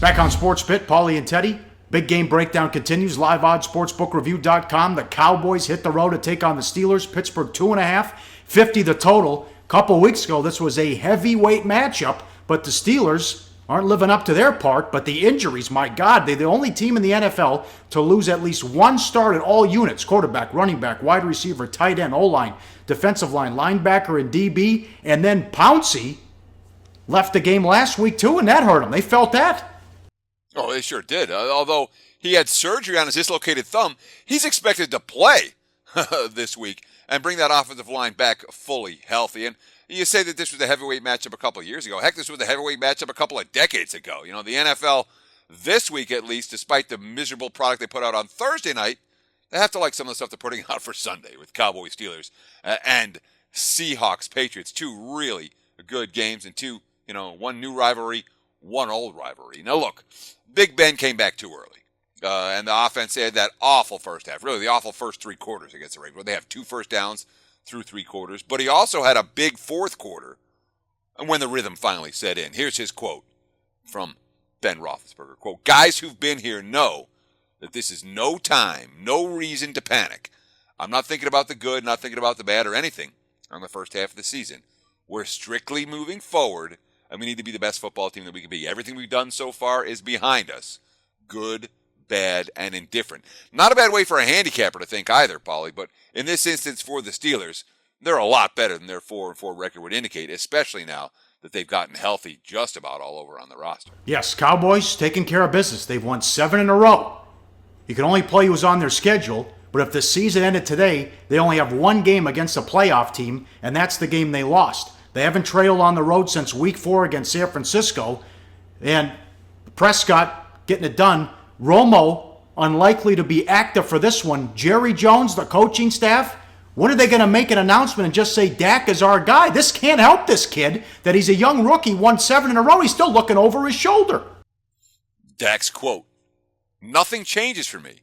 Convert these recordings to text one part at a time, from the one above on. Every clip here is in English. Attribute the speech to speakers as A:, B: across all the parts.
A: Back on Sports Pit, Pauly and Teddy. Big game breakdown continues. Live odds, sportsbookreview.com. The Cowboys hit the road to take on the Steelers. Pittsburgh 2.5, 50 the total. A couple weeks ago, this was a heavyweight matchup, but the Steelers aren't living up to their part. But the injuries, my God, they're the only team in the NFL to lose at least one start in all units: quarterback, running back, wide receiver, tight end, O-line, defensive line, linebacker, and DB. And then Pouncey left the game last week too, and that hurt them. They felt that.
B: Oh, they sure did. Although he had surgery on his dislocated thumb, he's expected to play this week and bring that offensive line back fully healthy. And you say that this was a heavyweight matchup a couple of years ago. Heck, this was a heavyweight matchup a couple of decades ago. You know, the NFL this week, at least, despite the miserable product they put out on Thursday night, they have to like some of the stuff they're putting out for Sunday with Cowboys, Steelers, and Seahawks, Patriots. Two really good games and two, one new rivalry, one old rivalry. Now, look, Big Ben came back too early. And the offense had that awful first half, really the awful first three quarters against the Ravens, where they have 2 first downs through 3 quarters. But he also had a big fourth quarter, and when the rhythm finally set in. Here's his quote from Ben Roethlisberger. Quote, "Guys who've been here know that this is no time, no reason to panic. I'm not thinking about the good, not thinking about the bad or anything on the first half of the season. We're strictly moving forward, and we need to be the best football team that we can be. Everything we've done so far is behind us. Good, bad, and indifferent." Not a bad way for a handicapper to think either, Pauly, but in this instance for the Steelers, they're a lot better than their 4-4 record would indicate, especially now that they've gotten healthy just about all over on the roster.
A: Yes, Cowboys taking care of business. They've won 7 in a row. You can only play who's on their schedule, but if the season ended today, they only have one game against a playoff team, and that's the game they lost. They haven't trailed on the road since week 4 against San Francisco, and Prescott getting it done. Romo, unlikely to be active for this one. Jerry Jones, the coaching staff, when are they going to make an announcement and just say Dak is our guy? This can't help this kid that he's a young rookie, won 7 in a row. He's still looking over his shoulder.
B: Dak's quote, "Nothing changes for me.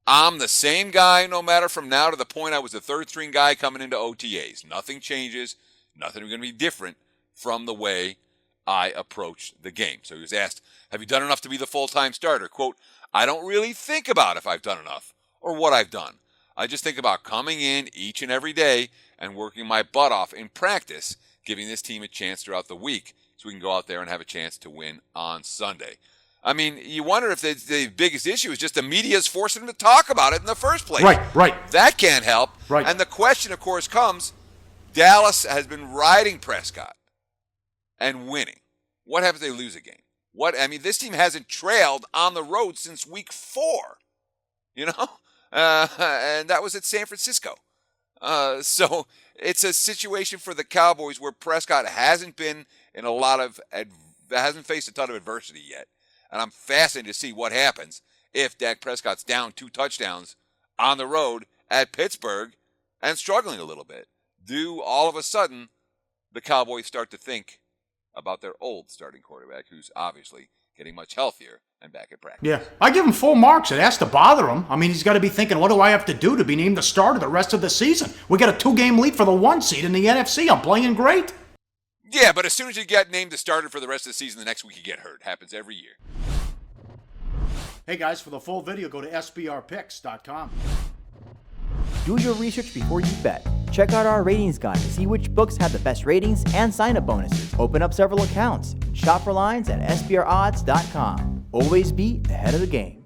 B: I'm the same guy no matter from now to the point I was the third-string guy coming into OTAs. Nothing changes. Nothing going to be different from the way I approach the game." So he was asked, "Have you done enough to be the full-time starter?" Quote, "I don't really think about if I've done enough or what I've done. I just think about coming in each and every day and working my butt off in practice, giving this team a chance throughout the week so we can go out there and have a chance to win on Sunday." I mean, you wonder if the biggest issue is just the media's forcing them to talk about it in the first place.
A: Right.
B: That can't help.
A: Right.
B: And the question, of course, comes, Dallas has been riding Prescott and winning. What happens if they lose a game? This team hasn't trailed on the road since week 4, and that was at San Francisco. So it's a situation for the Cowboys where Prescott hasn't been in hasn't faced a ton of adversity yet. And I'm fascinated to see what happens if Dak Prescott's down 2 touchdowns on the road at Pittsburgh and struggling a little bit. Do all of a sudden the Cowboys start to think about their old starting quarterback, who's obviously getting much healthier and back at practice?
A: Yeah, I give him full marks. It has to bother him. I mean, he's got to be thinking, what do I have to do to be named the starter the rest of the season? We got a 2-game lead for the 1 seed in the NFC. I'm playing great.
B: Yeah, but as soon as you get named the starter for the rest of the season, the next week you get hurt. Happens every year.
A: Hey guys, for the full video, go to sbrpicks.com.
C: Do your research before you bet. Check out our ratings guide to see which books have the best ratings and sign-up bonuses. Open up several accounts. Shop for lines at sbrodds.com. Always be ahead of the game.